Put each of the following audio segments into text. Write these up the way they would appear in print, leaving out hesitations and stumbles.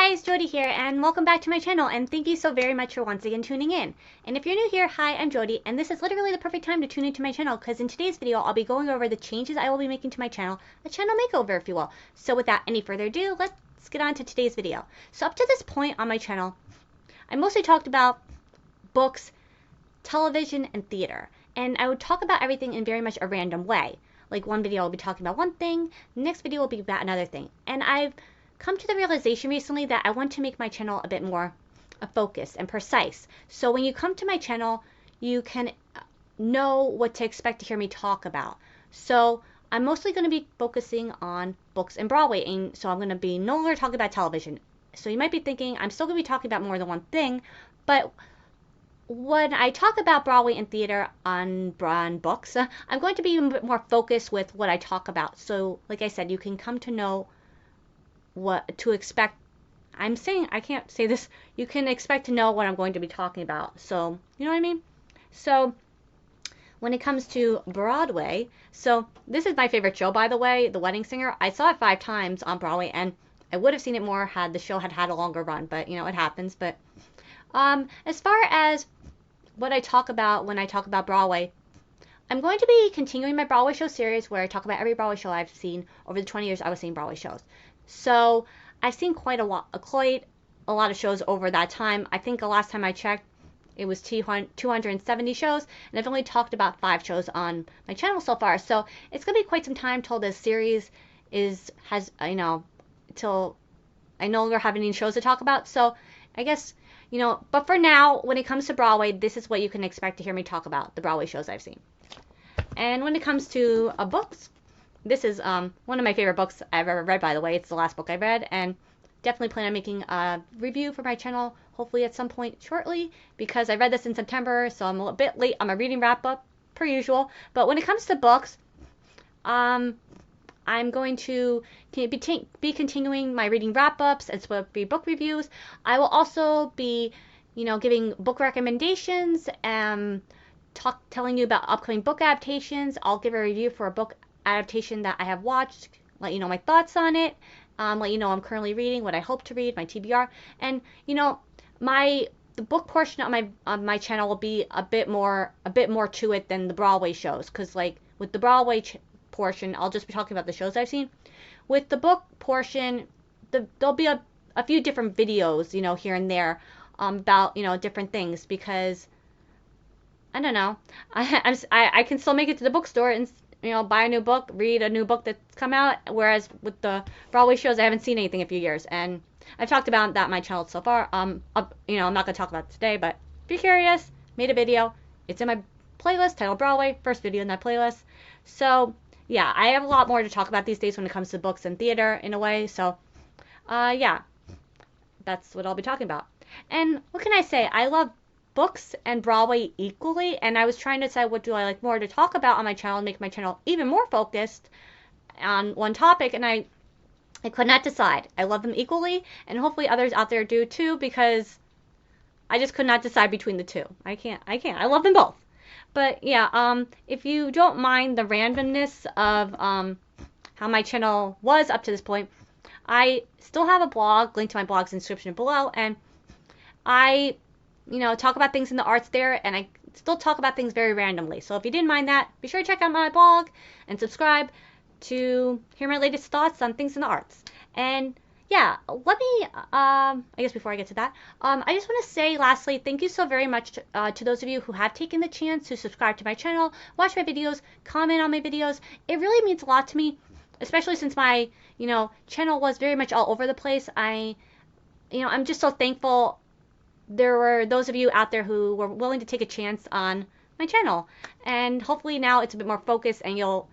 guys, Jody here, and welcome back to my channel, and thank you so very much for once again tuning in. And if you're new here, hi, I'm Jody, and this is literally the perfect time to tune into my channel, because in today's video, I'll be going over the changes I will be making to my channel, a channel makeover, if you will. So without any further ado, let's get on to today's video. So up to this point on my channel, I mostly talked about books, television, and theater, and I would talk about everything in very much a random way. Like one video I'll be talking about one thing, the next video will be about another thing, and I've come to the realization recently that I want to make my channel a bit more focused and precise. So when you come to my channel, you can know what to expect to hear me talk about. So I'm mostly going to be focusing on books and Broadway, and so I'm going to be no longer talking about television. So you might be thinking I'm still going to be talking about more than one thing, but when I talk about Broadway and theater on books, I'm going to be a bit more focused with what I talk about. So like I said, you can come to know what to expect. I can't say this. You can expect to know what I'm going to be talking about. So, you know what I mean? So, when it comes to Broadway, so this is my favorite show, by the way, The Wedding Singer. I saw it 5 times on Broadway, and I would have seen it more had the show had a longer run, but, you know, it happens. But, as far as what I talk about when I talk about Broadway, I'm going to be continuing my Broadway show series where I talk about every Broadway show I've seen over the 20 years I was seeing Broadway shows. So I've seen quite a lot of shows over that time. I think the last time I checked, it was 270 shows, and I've only talked about 5 shows on my channel so far. So it's going to be quite some time till this series till I no longer have any shows to talk about. So I guess, but for now, when it comes to Broadway, this is what you can expect to hear me talk about, the Broadway shows I've seen. And when it comes to books, this is one of my favorite books I've ever read, by the way. It's the last book I read, and definitely plan on making a review for my channel, hopefully at some point shortly, because I read this in September, so I'm a bit late on my reading wrap-up, per usual. But when it comes to books, I'm going to be continuing my reading wrap-ups as well as book reviews. I will also be, giving book recommendations and telling you about upcoming book adaptations. I'll give a review for a book adaptation that I have watched, let you know my thoughts on it, let you know I'm currently reading, what I hope to read, my TBR, and the book portion of my channel will be a bit more to it than the Broadway shows, because like with the Broadway portion, I'll just be talking about the shows I've seen. With the book portion, there'll be a few different videos, here and there, about different things, because I don't know, I can still make it to the bookstore and buy a new book, read a new book that's come out, whereas with the Broadway shows, I haven't seen anything in a few years, and I've talked about that on my channel so far. I'm not going to talk about it today, but if you're curious, made a video. It's in my playlist titled Broadway, first video in that playlist. So, yeah, I have a lot more to talk about these days when it comes to books and theater, in a way, so, yeah, that's what I'll be talking about. And what can I say? I love books and Broadway equally, and I was trying to decide what do I like more to talk about on my channel and make my channel even more focused on one topic, and I could not decide. I love them equally, and hopefully others out there do too, because I just could not decide between the two. I can't. I love them both. But yeah, if you don't mind the randomness of how my channel was up to this point, I still have a blog, link to my blog's in the description below, and I talk about things in the arts there, and I still talk about things very randomly. So if you didn't mind that, be sure to check out my blog and subscribe to hear my latest thoughts on things in the arts. And yeah, let me, I guess before I get to that, I just want to say lastly, thank you so very much to those of you who have taken the chance to subscribe to my channel, watch my videos, comment on my videos. It really means a lot to me, especially since my, channel was very much all over the place. I'm just so thankful there were those of you out there who were willing to take a chance on my channel. And hopefully now it's a bit more focused, and you'll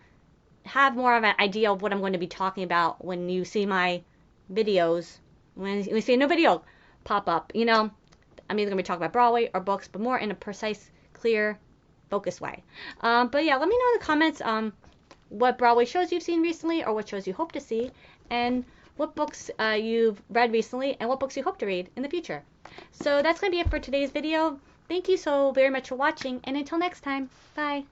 have more of an idea of what I'm going to be talking about when you see my videos, when you see a new video pop up. I'm either going to be talking about Broadway or books, but more in a precise, clear, focused way. But yeah, let me know in the comments what Broadway shows you've seen recently, or what shows you hope to see, and what books you've read recently, and what books you hope to read in the future. So that's going to be it for today's video. Thank you so very much for watching, and until next time, bye.